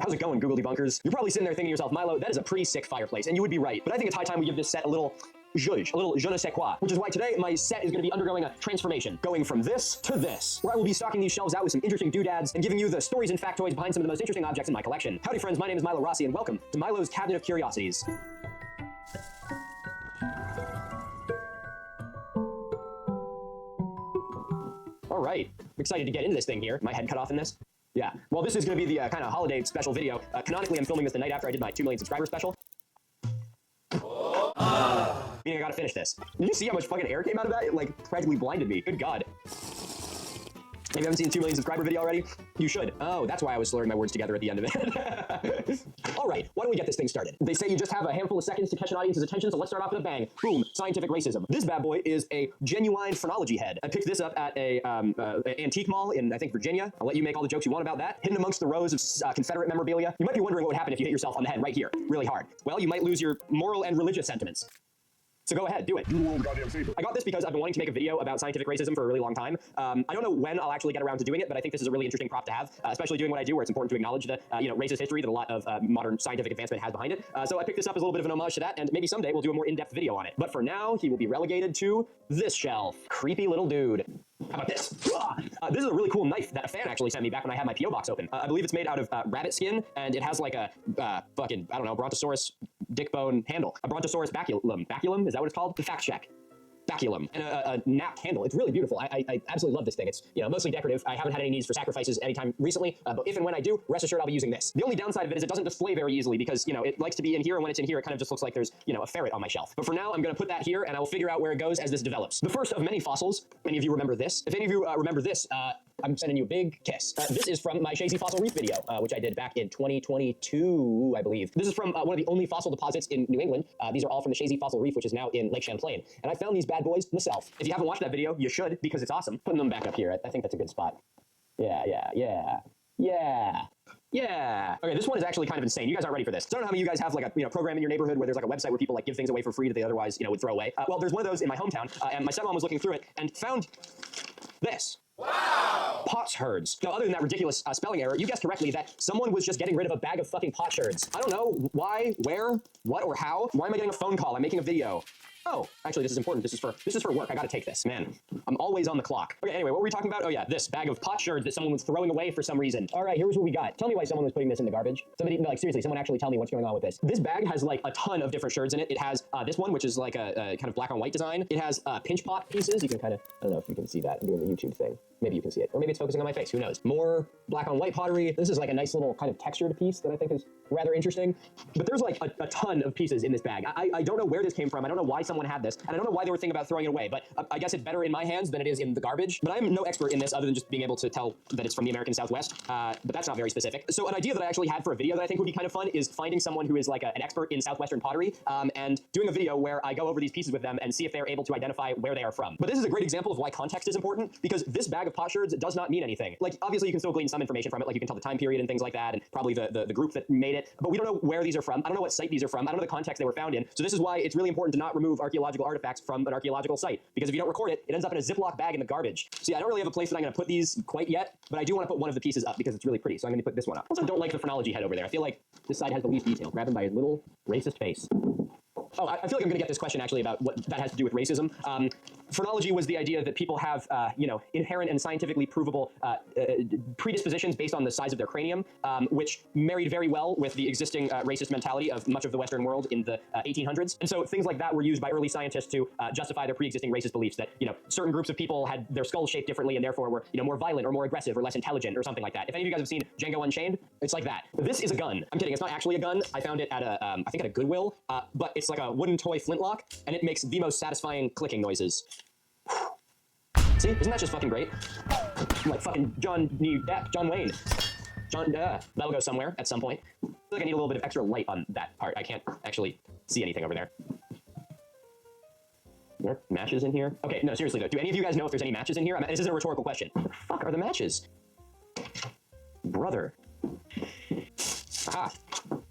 How's it going, Google debunkers? You're probably sitting there thinking to yourself, Milo, that is a pretty sick fireplace, and you would be right. But I think it's high time we give this set a little zhuzh, a little je ne sais quoi, which is why today my set is going to be undergoing a transformation, going from this to this, where I will be stocking these shelves out with some interesting doodads and giving you the stories and factoids behind some of the most interesting objects in my collection. Howdy friends, my name is Milo Rossi, and welcome to Milo's Cabinet of Curiosities. All right, I'm excited to get into this thing here. My head cut off in this? Yeah. Well, this is going to be the kind of holiday special video. Canonically, I'm filming this the night after I did my 2 million subscriber special. Meaning I gotta finish this. Did you see how much fucking air came out of that? It like practically blinded me. Good God. If you haven't seen the 2 million subscriber video already, you should. Oh, that's why I was slurring my words together at the end of it. All right, why don't we get this thing started? They say you just have a handful of seconds to catch an audience's attention, so let's start off with a bang. Boom, scientific racism. This bad boy is a genuine phrenology head. I picked this up at a antique mall in, I think, Virginia. I'll let you make all the jokes you want about that. Hidden amongst the rows of Confederate memorabilia. You might be wondering what would happen if you hit yourself on the head right here, really hard. Well, you might lose your moral and religious sentiments. So go ahead, do it. I got this because I've been wanting to make a video about scientific racism for a really long time. I don't know when I'll actually get around to doing it, but I think this is a really interesting prop to have, especially doing what I do, where it's important to acknowledge the racist history that a lot of modern scientific advancement has behind it. So I picked this up as a little bit of an homage to that, and maybe someday we'll do a more in-depth video on it. But for now, he will be relegated to this shelf. Creepy little dude. How about this? This is a really cool knife that a fan actually sent me back when I had my P.O. box open. I believe it's made out of rabbit skin, and it has like a fucking, I don't know, Brontosaurus dick bone handle. A Brontosaurus baculum. Baculum? Is that what it's called? The fact check. Baculum. And a napped handle. It's really beautiful. I absolutely love this thing. It's, mostly decorative. I haven't had any needs for sacrifices anytime recently, but if and when I do, rest assured I'll be using this. The only downside of it is it doesn't display very easily because, it likes to be in here, and when it's in here, it kind of just looks like there's, a ferret on my shelf. But for now, I'm going to put that here, and I will figure out where it goes as this develops. The first of many fossils. Many of you remember this. If any of you remember this, I'm sending you a big kiss. This is from my Shazy Fossil Reef video, which I did back in 2022, I believe. This is from one of the only fossil deposits in New England. These are all from the Shazy Fossil Reef, which is now in Lake Champlain. And I found these bad boys myself. If you haven't watched that video, you should, because it's awesome. Putting them back up here, I think that's a good spot. Yeah. Okay, this one is actually kind of insane. You guys aren't ready for this. So I don't know how many of you guys have like a program in your neighborhood where there's like a website where people like give things away for free that they otherwise would throw away. Well, there's one of those in my hometown, and my stepmom was looking through it and found this. Wow! Potsherds. Now, other than that ridiculous spelling error, you guessed correctly that someone was just getting rid of a bag of fucking potsherds. I don't know why, where, what, or how. Why am I getting a phone call? I'm making a video. Oh, actually, this is important. This is for work. I gotta take this. Man, I'm always on the clock. Okay, anyway, what were we talking about? Oh yeah, this bag of potsherds that someone was throwing away for some reason. All right, here's what we got. Tell me why someone was putting this in the garbage. Somebody, no, like seriously, someone actually tell me what's going on with this. This bag has like a ton of different sherds in it. It has this one, which is like a kind of black on white design. It has pinch pot pieces. You can kind of, I don't know if you can see that. I'm doing the YouTube thing. Maybe you can see it. Or maybe it's focusing on my face. Who knows? More black on white pottery. This is like a nice little kind of textured piece that I think is rather interesting. But there's like a ton of pieces in this bag. I don't know where this came from. I don't know why someone had this. And I don't know why they were thinking about throwing it away. But I guess it's better in my hands than it is in the garbage. But I'm no expert in this other than just being able to tell that it's from the American Southwest. But that's not very specific. So an idea that I actually had for a video that I think would be kind of fun is finding someone who is like an expert in Southwestern pottery and doing a video where I go over these pieces with them and see if they're able to identify where they are from. But this is a great example of why context is important, because this bag of potsherds does not mean anything. Like, obviously you can still glean some information from it, like you can tell the time period and things like that, and probably the group that made it, but we don't know where these are from. I don't know what site these are from. I don't know the context they were found in. So this is why it's really important to not remove archaeological artifacts from an archaeological site, because if you don't record it, it ends up in a Ziploc bag in the garbage. So yeah, I don't really have a place that I'm going to put these quite yet, but I do want to put one of the pieces up because it's really pretty. So I'm going to put this one up. Also, don't like the phrenology head over there. I feel like this side has the least detail. Grab him by his little racist face. Oh, I feel like I'm going to get this question actually about what that has to do with racism. Phrenology was the idea that people have, inherent and scientifically provable predispositions based on the size of their cranium, which married very well with the existing racist mentality of much of the Western world in the 1800s. And so things like that were used by early scientists to justify their pre-existing racist beliefs that, certain groups of people had their skulls shaped differently and therefore were, more violent or more aggressive or less intelligent or something like that. If any of you guys have seen Django Unchained, it's like that. This is a gun. I'm kidding. It's not actually a gun. I found it at I think at a Goodwill, but it's like a wooden toy flintlock, and it makes the most satisfying clicking noises. See, isn't that just fucking great? I'm like fucking John Wayne. That'll go somewhere at some point. I feel like I need a little bit of extra light on that part. I can't actually see anything over there. Are there matches in here? Okay, no, seriously though, do any of you guys know if there's any matches in here? This isn't a rhetorical question. What the fuck are the matches? Brother. Aha.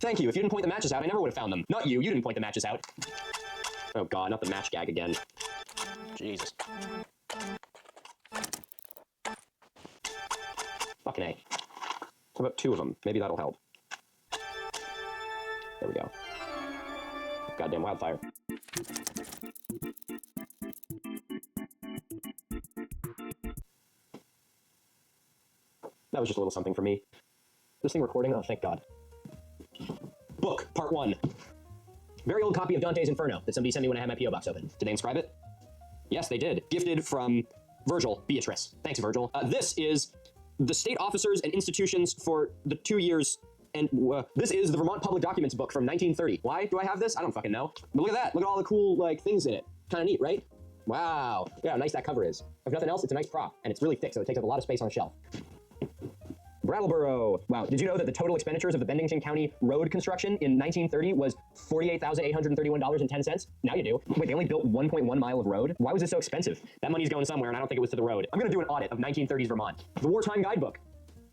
Thank you. If you didn't point the matches out, I never would have found them. Not you. You didn't point the matches out. Oh god, not the match gag again. Jesus. Fucking A. How about 2 of them? Maybe that'll help. There we go. Goddamn wildfire. That was just a little something for me. This thing recording? Oh, thank God. Book, part 1. Very old copy of Dante's Inferno that somebody sent me when I had my P.O. box open. Did they inscribe it? Yes, they did. Gifted from Virgil Beatrice. Thanks, Virgil. This is the state officers and institutions for the 2 years, and this is the Vermont Public Documents book from 1930. Why do I have this? I don't fucking know. But look at that. Look at all the cool, like, things in it. Kind of neat, right? Wow. Yeah, how nice that cover is. If nothing else, it's a nice prop, and it's really thick, so it takes up a lot of space on a shelf. Brattleboro. Wow, did you know that the total expenditures of the Bennington County road construction in 1930 was $48,831.10? Now you do. Wait, they only built 1.1 mile of road? Why was it so expensive? That money's going somewhere, and I don't think it was to the road. I'm gonna do an audit of 1930s Vermont. The Wartime Guidebook.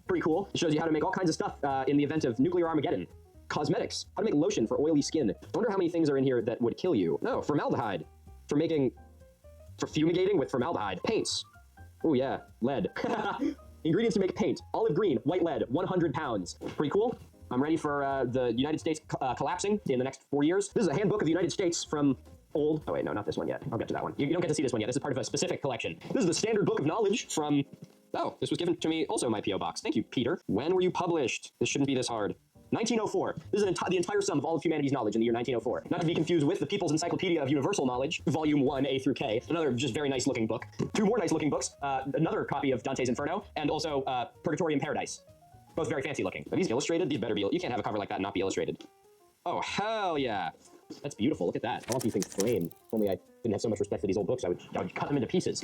Pretty cool. It shows you how to make all kinds of stuff in the event of nuclear Armageddon. Cosmetics. How to make lotion for oily skin. I wonder how many things are in here that would kill you. No, formaldehyde. For fumigating with formaldehyde. Paints. Oh yeah, lead. Ingredients to make paint. Olive green, white lead, 100 pounds. Pretty cool. I'm ready for the United States collapsing in the next 4 years. This is a handbook of the United States from old... Oh wait, no, not this one yet. I'll get to that one. You don't get to see this one yet. This is part of a specific collection. This is the Standard Book of Knowledge from... Oh, this was given to me also in my P.O. box. Thank you, Peter. When were you published? This shouldn't be this hard. 1904. This is the entire sum of all of humanity's knowledge in the year 1904. Not to be confused with the People's Encyclopedia of Universal Knowledge, Volume 1, A through K. Another just very nice looking book. 2 more nice looking books. Another copy of Dante's Inferno, and also Purgatory and Paradise. Both very fancy looking. Are these illustrated? These better be. You can't have a cover like that and not be illustrated. Oh, hell yeah. That's beautiful. Look at that. I want these things framed. If only I didn't have so much respect for these old books, I would cut them into pieces.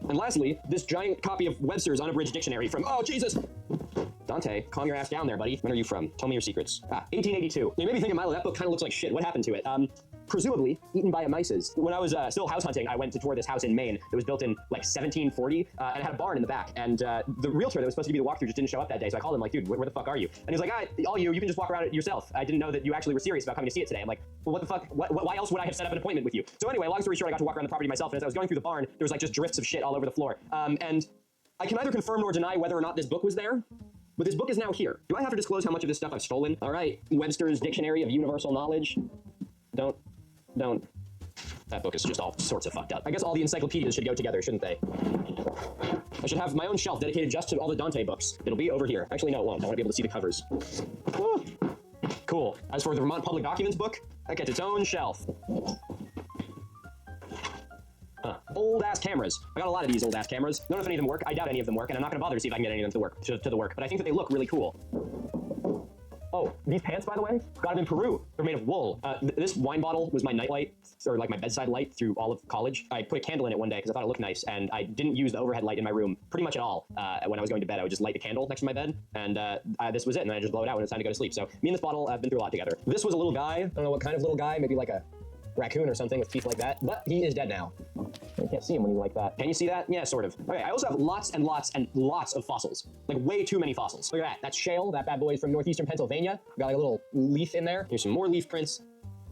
And lastly, this giant copy of Webster's Unabridged Dictionary from... Oh, Jesus! Dante, calm your ass down there, buddy. When are you from? Tell me your secrets. 1882. You made me think of Milo. That book kind of looks like shit. What happened to it? Presumably eaten by a mices. When I was still house hunting, I went to tour this house in Maine that was built in like 1740, and it had a barn in the back. And the realtor that was supposed to be the walkthrough just didn't show up that day. So I called him like, dude, where the fuck are you? And he was like, all you can just walk around it yourself. I didn't know that you actually were serious about coming to see it today. I'm like, well, what the fuck? Why else would I have set up an appointment with you? So anyway, long story short, I got to walk around the property myself. And as I was going through the barn, there was like just drifts of shit all over the floor. And I can neither confirm nor deny whether or not this book was there. But this book is now here. Do I have to disclose how much of this stuff I've stolen? All right, Webster's Dictionary of Universal Knowledge. Don't. That book is just all sorts of fucked up. I guess all the encyclopedias should go together, shouldn't they? I should have my own shelf dedicated just to all the Dante books. It'll be over here. Actually, no, it won't. I want to be able to see the covers. Woo. Cool. As for the Vermont Public Documents book, that gets its own shelf. Old-ass cameras. I got a lot of these old-ass cameras. Don't know if any of them work. I doubt any of them work, and I'm not going to bother to see if I can get any of them to work. But I think that they look really cool. Oh, these pants, by the way, got them in Peru. They're made of wool. This wine bottle was my nightlight, or like my bedside light through all of college. I put a candle in it one day because I thought it looked nice, and I didn't use the overhead light in my room pretty much at all. When I was going to bed, I would just light the candle next to my bed, and this was it, and then I just blow it out when it's time to go to sleep. So me and this bottle have been through a lot together. This was a little guy. I don't know what kind of little guy, maybe like a raccoon or something with teeth like that, but he is dead now. You can't see him when he's like that. Can you see that? Yeah, sort of. Okay, I also have lots and lots and lots of fossils. Like way too many fossils. Look at that. That's shale. That bad boy is from northeastern Pennsylvania. Got like a little leaf in there. Here's some more leaf prints.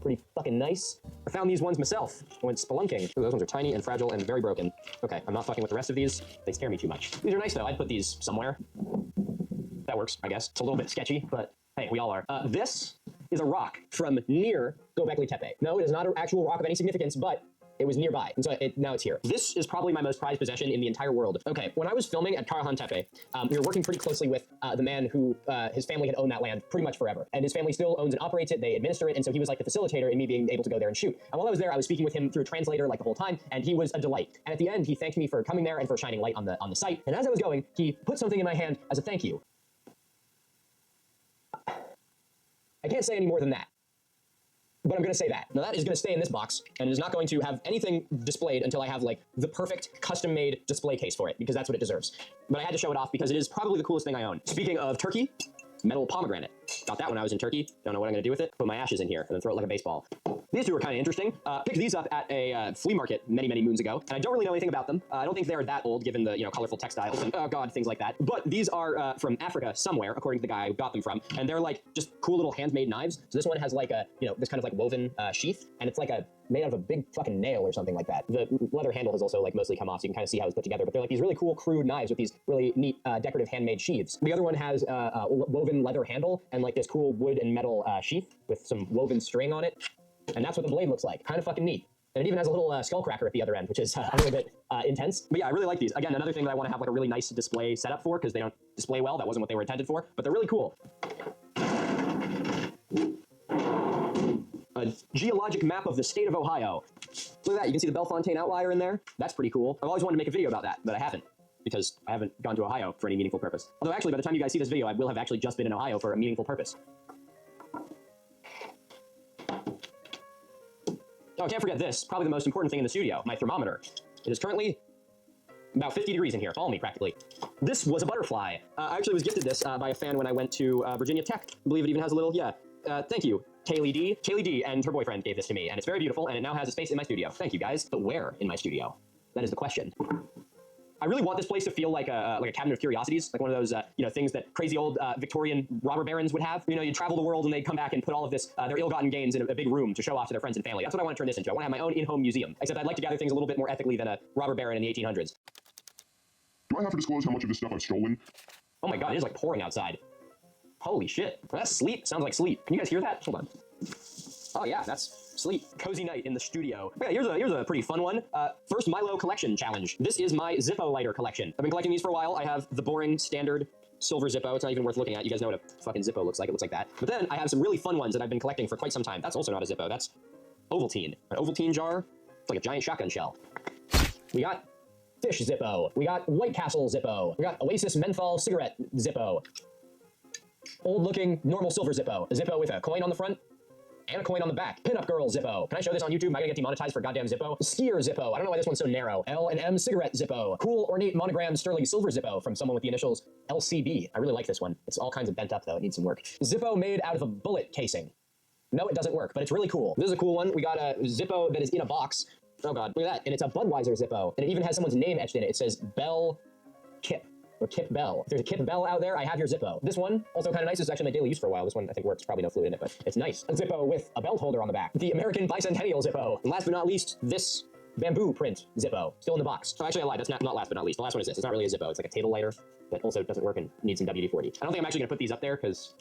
Pretty fucking nice. I found these ones myself. I went spelunking. Ooh, those ones are tiny and fragile and very broken. Okay, I'm not fucking with the rest of these. They scare me too much. These are nice though. I'd put these somewhere. That works, I guess. It's a little bit sketchy, but hey, we all are. This is a rock from near Göbekli Tepe. No, it is not an actual rock of any significance, but it was nearby, and so now it's here. This is probably my most prized possession in the entire world. Okay, when I was filming at Karahan Tepe, we were working pretty closely with the man who, his family had owned that land pretty much forever. And his family still owns and operates it, they administer it, and so he was like the facilitator in me being able to go there and shoot. And while I was there, I was speaking with him through a translator like the whole time, and he was a delight. And at the end, he thanked me for coming there and for shining light on the site. And as I was going, he put something in my hand as a thank you. I can't say any more than that. But I'm going to say that. Now that is going to stay in this box, and it is not going to have anything displayed until I have like the perfect custom-made display case for it, because that's what it deserves. But I had to show it off because it is probably the coolest thing I own. Speaking of turkey, metal pomegranate. Got that when I was in Turkey. Don't know what I'm going to do with it. Put my ashes in here and then throw it like a baseball. These two are kind of interesting. Picked these up at a flea market many, many moons ago, and I don't really know anything about them. I don't think they're that old, given the colorful textiles and oh god, things like that. But these are from Africa somewhere, according to the guy who got them from, and they're like just cool little handmade knives. So this one has like a this kind of like woven sheath, and it's like made out of a big fucking nail or something like that. The leather handle has also like mostly come off, so you can kind of see how it's put together. But they're like these really cool, crude knives with these really neat decorative handmade sheaths. The other one has a woven leather handle and and like this cool wood and metal sheath with some woven string on it. And that's what the blade looks like. Kind of fucking neat. And it even has a little skull cracker at the other end, which is a little bit intense. But yeah, I really like these. Again, another thing that I want to have like a really nice display setup for, because they don't display well. That wasn't what they were intended for, but they're really cool. A geologic map of the state of Ohio. Look at that, you can see the Bellefontaine outlier in there. That's pretty cool. I've always wanted to make a video about that, but I haven't, because I haven't gone to Ohio for any meaningful purpose. Although actually, by the time you guys see this video, I will have actually just been in Ohio for a meaningful purpose. Oh, I can't forget this, probably the most important thing in the studio, my thermometer. It is currently about 50 degrees in here, follow me practically. This was a butterfly. I actually was gifted this by a fan when I went to Virginia Tech. I believe it even has a little, thank you. Kaylee D. Kaylee D and her boyfriend gave this to me, and it's very beautiful, and it now has a space in my studio. Thank you, guys. But where in my studio? That is the question. I really want this place to feel like a cabinet of curiosities, like one of those things that crazy old Victorian robber barons would have. You know, you travel the world and they come back and put all of this their ill-gotten gains in a big room to show off to their friends and family. That's what I want to turn this into. I want to have my own in-home museum. Except I'd like to gather things a little bit more ethically than a robber baron in the 1800s. Do I have to disclose how much of this stuff I've stolen? Oh my god, it is like pouring outside. Holy shit. That's sleep. Sounds like sleep. Can you guys hear that? Hold on. Oh yeah, that's sleep. Cozy night in the studio. Okay, here's a pretty fun one. First Milo collection challenge. This is my Zippo lighter collection. I've been collecting these for a while. I have the boring standard silver Zippo. It's not even worth looking at. You guys know what a fucking Zippo looks like. It looks like that. But then I have some really fun ones that I've been collecting for quite some time. That's also not a Zippo. That's Ovaltine. An Ovaltine jar. It's like a giant shotgun shell. We got Fish Zippo. We got White Castle Zippo. We got Oasis Menthol Cigarette Zippo. Old looking normal silver Zippo. A Zippo with a coin on the front and a coin on the back. Pinup Girl Zippo. Can I show this on YouTube? Am I gonna get demonetized for goddamn Zippo? Skier Zippo. I don't know why this one's so narrow. L&M Cigarette Zippo. Cool ornate monogram sterling silver Zippo from someone with the initials LCB. I really like this one. It's all kinds of bent up though. It needs some work. Zippo made out of a bullet casing. No, it doesn't work, but it's really cool. This is a cool one. We got a Zippo that is in a box. Oh god, look at that. And it's a Budweiser Zippo. And it even has someone's name etched in it. It says Bell Kip. Or Kip Bell. If there's a Kip Bell out there, I have your Zippo. This one, also kind of nice. This is actually my daily use for a while. This one, I think, works. Probably no fluid in it, but it's nice. A Zippo with a belt holder on the back. The American Bicentennial Zippo. And last but not least, this bamboo print Zippo. Still in the box. Oh, actually, I lied. That's not last but not least. The last one is this. It's not really a Zippo. It's like a table lighter that also doesn't work and needs some WD-40. I don't think I'm actually going to put these up there because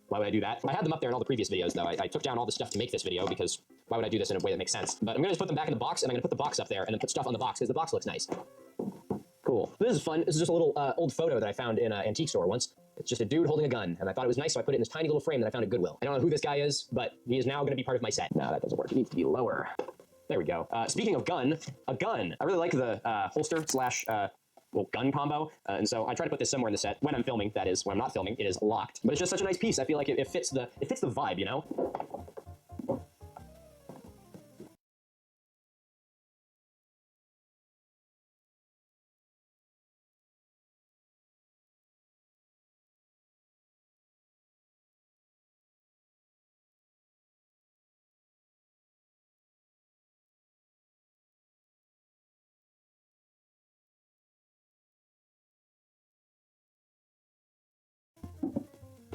why would I do that? I had them up there in all the previous videos, though. I took down all the stuff to make this video because why would I do this in a way that makes sense? But I'm going to just put them back in the box, and I'm going to put the box up there and then put stuff on the box because the box looks nice. Cool. This is fun. This is just a little old photo that I found in an antique store once. It's just a dude holding a gun, and I thought it was nice, so I put it in this tiny little frame that I found at Goodwill. I don't know who this guy is, but he is now going to be part of my set. No, that doesn't work. It needs to be lower. There we go. Speaking of gun, a gun. I really like the holster slash gun combo, and so I try to put this somewhere in the set when I'm filming. That is, when I'm not filming, it is locked. But it's just such a nice piece. I feel like it fits the vibe, you know.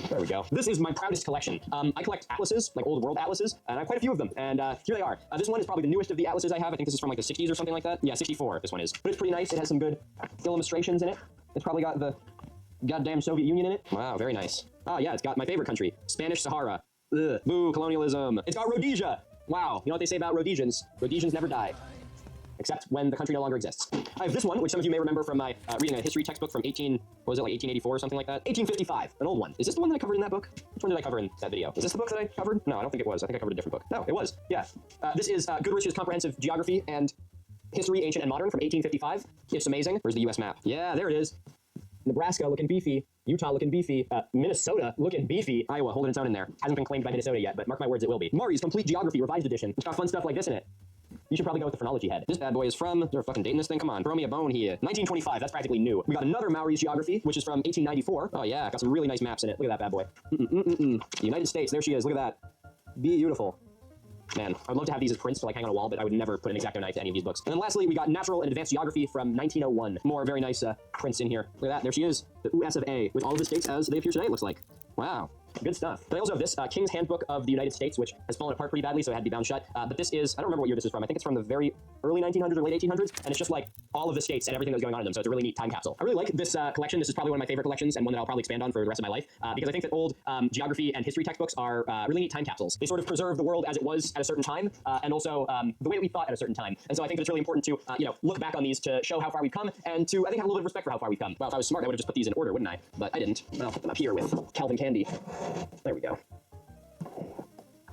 There we go. This is my proudest collection. I collect atlases, like old world atlases, and I have quite a few of them, and here they are. This one is probably the newest of the atlases I have. I think this is from like the 60s or something like that. Yeah, 64, this one is. But it's pretty nice. It has some good illustrations in it. It's probably got the goddamn Soviet Union in it. Wow, very nice. Oh yeah, it's got my favorite country, Spanish Sahara. Ugh, boo, colonialism. It's got Rhodesia. Wow, you know what they say about Rhodesians? Rhodesians never die. Except when the country no longer exists. I have this one, which some of you may remember from my reading a history textbook from 1884 or something like that? 1855, an old one. Is this the one that I covered in that book? Which one did I cover in that video? Is this the book that I covered? No, I don't think it was. I think I covered a different book. No, it was. Yeah. This is Goodrich's Comprehensive Geography and History, Ancient and Modern from 1855. It's amazing. Where's the US map? Yeah, there it is. Nebraska looking beefy. Utah looking beefy. Minnesota looking beefy. Iowa holding its own in there. Hasn't been claimed by Minnesota yet, but mark my words, it will be. Mari's Complete Geography Revised Edition. It's got fun stuff like this in it. You should probably go with the phrenology head. This bad boy is from, they're fucking dating this thing, come on, throw me a bone here. 1925, that's practically new. We got another Maori's Geography, which is from 1894. Oh yeah, got some really nice maps in it. Look at that bad boy. The United States, there she is, look at that. Beautiful. Man, I'd love to have these as prints to like hang on a wall, but I would never put an X-Acto knife to any of these books. And then lastly, we got Natural and Advanced Geography from 1901. More very nice prints in here. Look at that, there she is. The US of A, with all of the states as they appear today, it looks like. Wow. Good stuff. But I also have this King's Handbook of the United States, which has fallen apart pretty badly, so it had to be bound shut. But this is, I don't remember what year this is from. I think it's from the very early 1900s or late 1800s, and it's just like all of the states and everything that was going on in them, so it's a really neat time capsule. I really like this collection. This is probably one of my favorite collections and one that I'll probably expand on for the rest of my life, because I think that old geography and history textbooks are really neat time capsules. They sort of preserve the world as it was at a certain time, and also the way that we thought at a certain time. And so I think that it's really important to, look back on these to show how far we've come, and to, I think, have a little bit of respect for how far we've come. Well, if I was smart, I would have just put these in order, wouldn't I? But I didn't. I'll put them up here with Calvin Candy. There we go.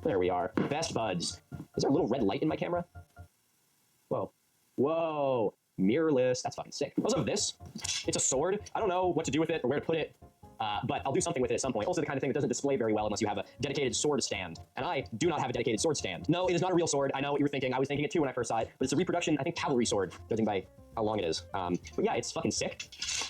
There we are. Best buds. Is there a little red light in my camera? Whoa. Whoa. Mirrorless. That's fucking sick. I also have this. It's a sword. I don't know what to do with it or where to put it. But I'll do something with it at some point. Also the kind of thing that doesn't display very well unless you have a dedicated sword stand. And I do not have a dedicated sword stand. No, it is not a real sword. I know what you were thinking. I was thinking it too when I first saw it. But it's a reproduction, I think, cavalry sword, judging by how long it is. But yeah, it's fucking sick.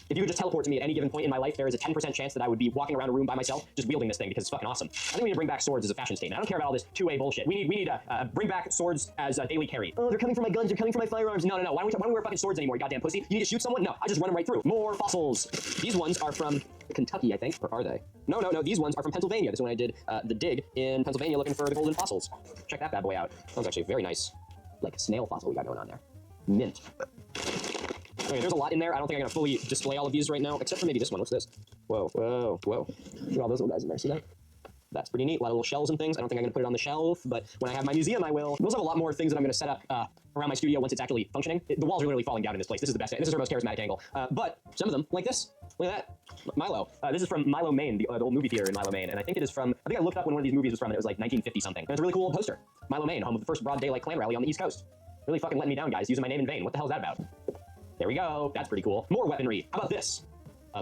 If you could just teleport to me at any given point in my life, there is a 10% chance that I would be walking around a room by myself just wielding this thing because it's fucking awesome. I think we need to bring back swords as a fashion statement. I don't care about all this two-way bullshit. We need to bring back swords as a daily carry. Oh, they're coming for my guns. They're coming for my firearms. No. Why don't we wear fucking swords anymore, you goddamn pussy? You need to shoot someone? No, I just run them right through. More fossils. These ones are from Kentucky, I think. Or are they? No. These ones are from Pennsylvania. This is when I did the dig in Pennsylvania looking for the golden fossils. Check that bad boy out. That was actually a very nice, like, snail fossil we got going on there. Mint. Okay, there's a lot in there. I don't think I'm gonna fully display all of these right now, except for maybe this one. What's this? Whoa. Look at all those little guys in there. See that? That's pretty neat. A lot of little shells and things. I don't think I'm gonna put it on the shelf, but when I have my museum, I will. We also have a lot more things that I'm gonna set up around my studio once it's actually functioning. The walls are literally falling down in this place. This is the best. This is our most charismatic angle. But some of them, like this. Look at that. Milo. This is from Milo, Maine, the old movie theater in Milo, Maine. And I think it is from, I think I looked up when one of these movies was from, and it was like 1950 something. And it's a really cool old poster. Milo, Maine, home of the first broad daylight Klan rally on the East Coast. Really fucking letting me down, guys, using my name in vain. What the hell is that about? There we go. That's pretty cool. More weaponry. How about this?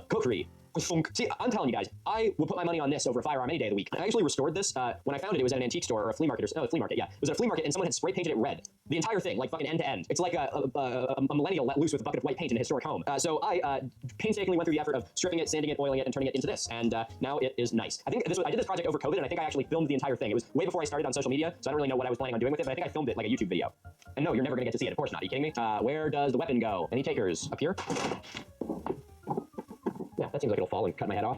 Kukri. See, I'm telling you guys, I will put my money on this over a firearm any day of the week. I actually restored this. When I found it, it was at an antique store or a flea market. A flea market, yeah. It was at a flea market, and someone had spray painted it red. The entire thing, like fucking end to end. It's like a millennial let loose with a bucket of white paint in a historic home. So I painstakingly went through the effort of stripping it, sanding it, oiling it, and turning it into this. And now it is nice. I think I did this project over COVID, and I think I actually filmed the entire thing. It was way before I started on social media, so I don't really know what I was planning on doing with it, but I think I filmed it like a YouTube video. And no, you're never gonna get to see it. Of course not. Are you kidding me? Where does the weapon go? Any takers? Up here? Yeah, that seems like it'll fall and cut my head off.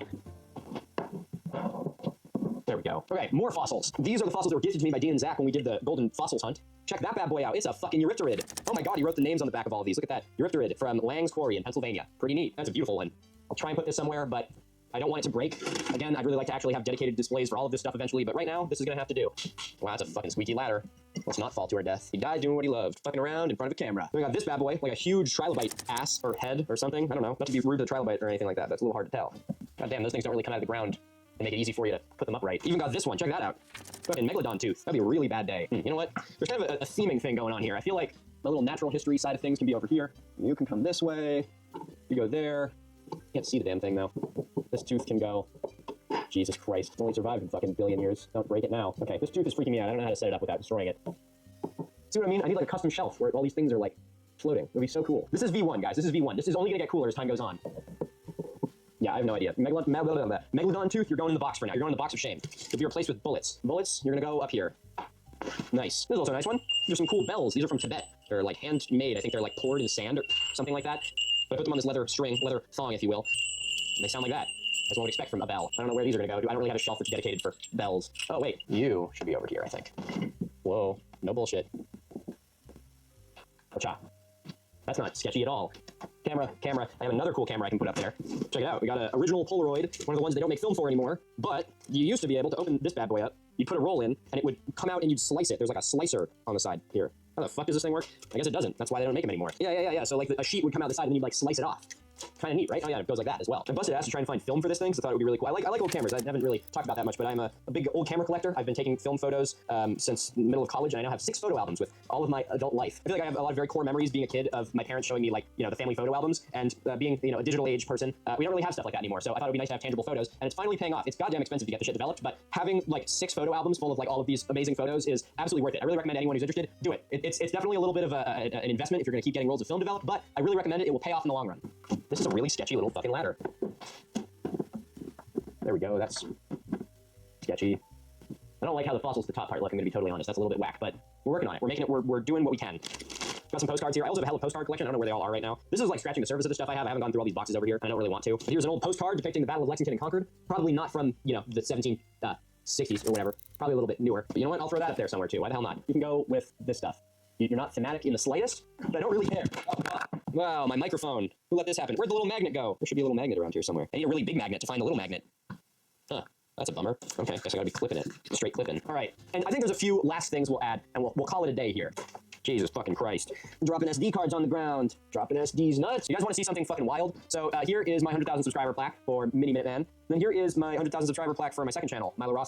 There we go. Okay, more fossils. These are the fossils that were gifted to me by Dean and Zach when we did the golden fossils hunt. Check that bad boy out. It's a fucking Eurypterid. Oh my god, he wrote the names on the back of all of these. Look at that. Eurypterid from Lang's Quarry in Pennsylvania. Pretty neat. That's a beautiful one. I'll try and put this somewhere, but I don't want it to break. Again, I'd really like to actually have dedicated displays for all of this stuff eventually, but right now, this is gonna have to do. Wow, that's a fucking squeaky ladder. Let's not fall to our death. He died doing what he loved, fucking around in front of a camera. Then we got this bad boy, like a huge trilobite ass or head or something. I don't know. Not to be rude to the trilobite or anything like that. That's a little hard to tell. God damn, those things don't really come out of the ground and make it easy for you to put them upright. Even got this one. Check that out. Fucking megalodon tooth. That'd be a really bad day. You know what? There's kind of a theming thing going on here. I feel like the little natural history side of things can be over here. You can come this way. You go there. Can't see the damn thing though. This tooth can go. Jesus Christ. It's only survived in fucking billion years. Don't break it now. Okay, this tooth is freaking me out. I don't know how to set it up without destroying it. See what I mean? I need like a custom shelf where all these things are like floating. It would be so cool. This is V1, guys. This is V1. This is only gonna get cooler as time goes on. Yeah, I have no idea. Megalodon tooth, you're going in the box for now. You're going in the box of shame. You'll be replaced with bullets. Bullets, you're gonna go up here. Nice. This is also a nice one. There's some cool bells. These are from Tibet. They're like handmade. I think they're like poured in sand or something like that. But I put them on this leather string, leather thong, if you will. And they sound like that, as one would expect from a bell. I don't know where these are gonna go. I don't really have a shelf that's dedicated for bells. Oh wait, you should be over here, I think. Whoa, no bullshit. Cha. That's not sketchy at all. Camera. I have another cool camera I can put up there. Check it out. We got an original Polaroid, one of the ones they don't make film for anymore, but you used to be able to open this bad boy up, you'd put a roll in, and it would come out and you'd slice it. There's like a slicer on the side here. How the fuck does this thing work? I guess it doesn't. That's why they don't make them anymore. Yeah. So like a sheet would come out the side and you'd like slice it off. Kind of neat, right? Oh yeah, it goes like that as well. I busted ass to try and find film for this thing, so I thought it would be really cool. I like old cameras. I haven't really talked about that much, but I'm a big old camera collector. I've been taking film photos since the middle of college, and I now have 6 photo albums with all of my adult life. I feel like I have a lot of very core memories being a kid of my parents showing me like, the family photo albums, and being, a digital age person, we don't really have stuff like that anymore, so I thought it would be nice to have tangible photos, and it's finally paying off. It's goddamn expensive to get the shit developed, but having like 6 photo albums full of like all of these amazing photos is absolutely worth it. I really recommend anyone who's interested, do it. It's definitely a little bit of an investment if you're gonna keep getting rolls of film developed, but I really recommend it. It will pay off in the long run. This is a really sketchy little fucking ladder. There we go. That's sketchy. I don't like how the fossils to the top part look. I'm gonna be totally honest. That's a little bit whack, but we're working on it. We're making it. We're doing what we can. Got some postcards here. I also have a hell of a postcard collection. I don't know where they all are right now. This is like scratching the surface of the stuff I have. I haven't gone through all these boxes over here. I don't really want to. But here's an old postcard depicting the Battle of Lexington and Concord. Probably not from, you know, the 1760s or whatever. Probably a little bit newer. But you know what? I'll throw that up there somewhere too. Why the hell not? You can go with this stuff. You're not thematic in the slightest, but I don't really care. Wow, my microphone. Who let this happen? Where'd the little magnet go? There should be a little magnet around here somewhere. I need a really big magnet to find the little magnet. Huh. That's a bummer. Okay, guess I gotta be clipping it. Straight clipping. All right, and I think there's a few last things we'll add, and we'll call it a day here. Jesus fucking Christ. I'm dropping SD cards on the ground. Dropping SDs nuts. You guys want to see something fucking wild? So here is my 100,000 subscriber plaque for Miniminuteman. Then here is my 100,000 subscriber plaque for my second channel, Milo.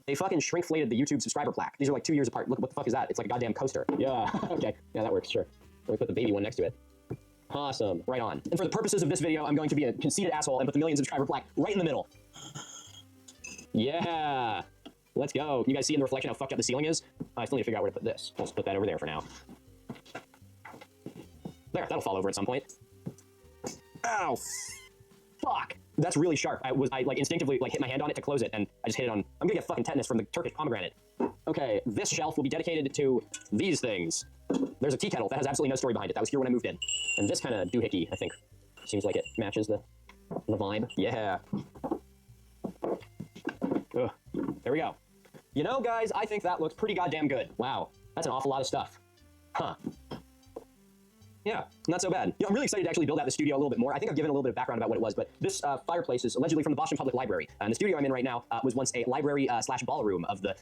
They fucking shrinkflated the YouTube subscriber plaque. These are like 2 years apart. Look, what the fuck is that? It's like a goddamn coaster. Yeah, okay. Yeah, that works, sure. Let me put the baby one next to it. Awesome. Right on. And for the purposes of this video, I'm going to be a conceited asshole and put the million subscriber plaque right in the middle. Yeah. Let's go. You guys see in the reflection how fucked up the ceiling is? I still need to figure out where to put this. Let's put that over there for now. There, that'll fall over at some point. Ow. Fuck. That's really sharp. I like instinctively like hit my hand on it to close it, and I just hit it on. I'm gonna get fucking tetanus from the Turkish pomegranate. Okay, this shelf will be dedicated to these things. There's a tea kettle that has absolutely no story behind it. That was here when I moved in, and this kind of doohickey, I think, seems like it matches the vibe. Yeah. Ugh. There we go. You know, guys, I think that looks pretty goddamn good. Wow, that's an awful lot of stuff. Huh. Yeah, not so bad. You know, I'm really excited to actually build out the studio a little bit more. I think I've given a little bit of background about what it was, but this fireplace is allegedly from the Boston Public Library. And the studio I'm in right now was once a library slash ballroom of the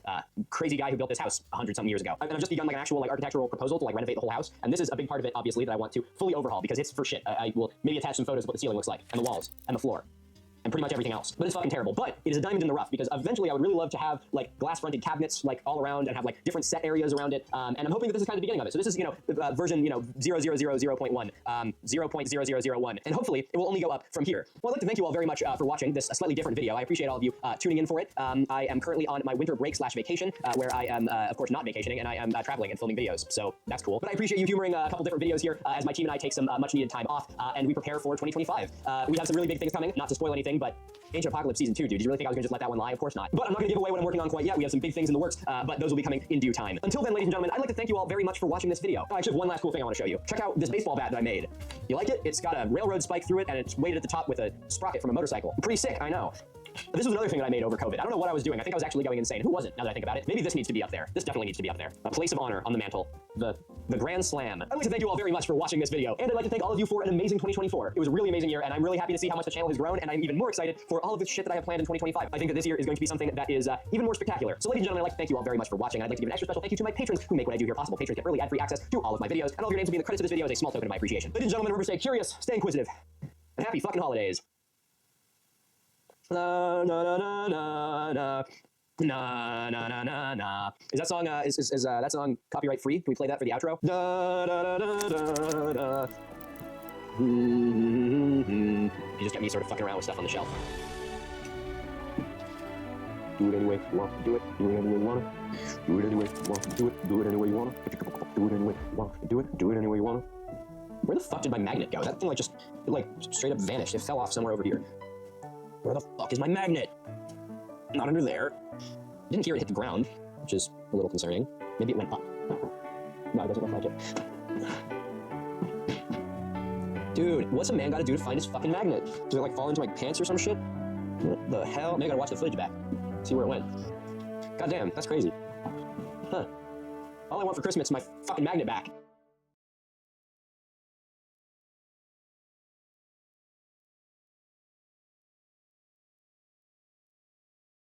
crazy guy who built this house 100-something years ago. And I've just begun like an actual like architectural proposal to like renovate the whole house. And this is a big part of it, obviously, that I want to fully overhaul because it's for shit. I will maybe attach some photos of what the ceiling looks like, and the walls, and the floor. And pretty much everything else. But it's fucking terrible. But it is a diamond in the rough because eventually I would really love to have like glass-fronted cabinets like all around and have like different set areas around it. And I'm hoping that this is kind of the beginning of it. So this is, you know, version, you know, 0.001, 0.0001. And hopefully it will only go up from here. Well, I'd like to thank you all very much for watching this slightly different video. I appreciate all of you tuning in for it. I am currently on my winter break / vacation where I am, of course, not vacationing and I am traveling and filming videos. So that's cool. But I appreciate you humoring a couple different videos here as my team and I take some much needed time off and we prepare for 2025. We have some really big things coming, not to spoil anything, but Ancient Apocalypse Season 2, dude. Did you really think I was going to just let that one lie? Of course not. But I'm not going to give away what I'm working on quite yet. We have some big things in the works, but those will be coming in due time. Until then, ladies and gentlemen, I'd like to thank you all very much for watching this video. Oh, I actually have one last cool thing I want to show you. Check out this baseball bat that I made. You like it? It's got a railroad spike through it, and it's weighted at the top with a sprocket from a motorcycle. Pretty sick, I know. This was another thing that I made over COVID. I don't know what I was doing. I think I was actually going insane. Who wasn't, now that I think about it? Maybe this needs to be up there. This definitely needs to be up there. A place of honor on the mantle. The Grand Slam. I'd like to thank you all very much for watching this video. And I'd like to thank all of you for an amazing 2024. It was a really amazing year, and I'm really happy to see how much the channel has grown, and I'm even more excited for all of the shit that I have planned in 2025. I think that this year is going to be something that is even more spectacular. So ladies and gentlemen, I'd like to thank you all very much for watching. I'd like to give an extra special thank you to my patrons who make what I do here possible. Patrons get early ad-free access to all of my videos, and all of your names will be in the credits of this video as a small token of my appreciation. Ladies and gentlemen, remember to stay curious, stay inquisitive, and happy fucking holidays. Na na na na na na na na na na na. Is that song is that song copyright free? Can we play that for the outro? Da da da da da da. You just got me sort of fucking around with stuff on the shelf. Do it anyway you want to do it. Do it anyway you want to. Do it anyway you want to do it. Do it anyway you want to. Do it anyway you want to do it. Do it anyway you want to. Where the fuck did my magnet go? That thing like straight up vanished. It fell off somewhere over here. Where the fuck is my magnet? Not under there. I didn't hear it hit the ground, which is a little concerning. Maybe it went up. No, it doesn't look like it. Dude, what's a man gotta do to find his fucking magnet? Does it like fall into my pants or some shit? What the hell? Maybe I gotta watch the footage back. See where it went. God damn, that's crazy. Huh. All I want for Christmas is my fucking magnet back.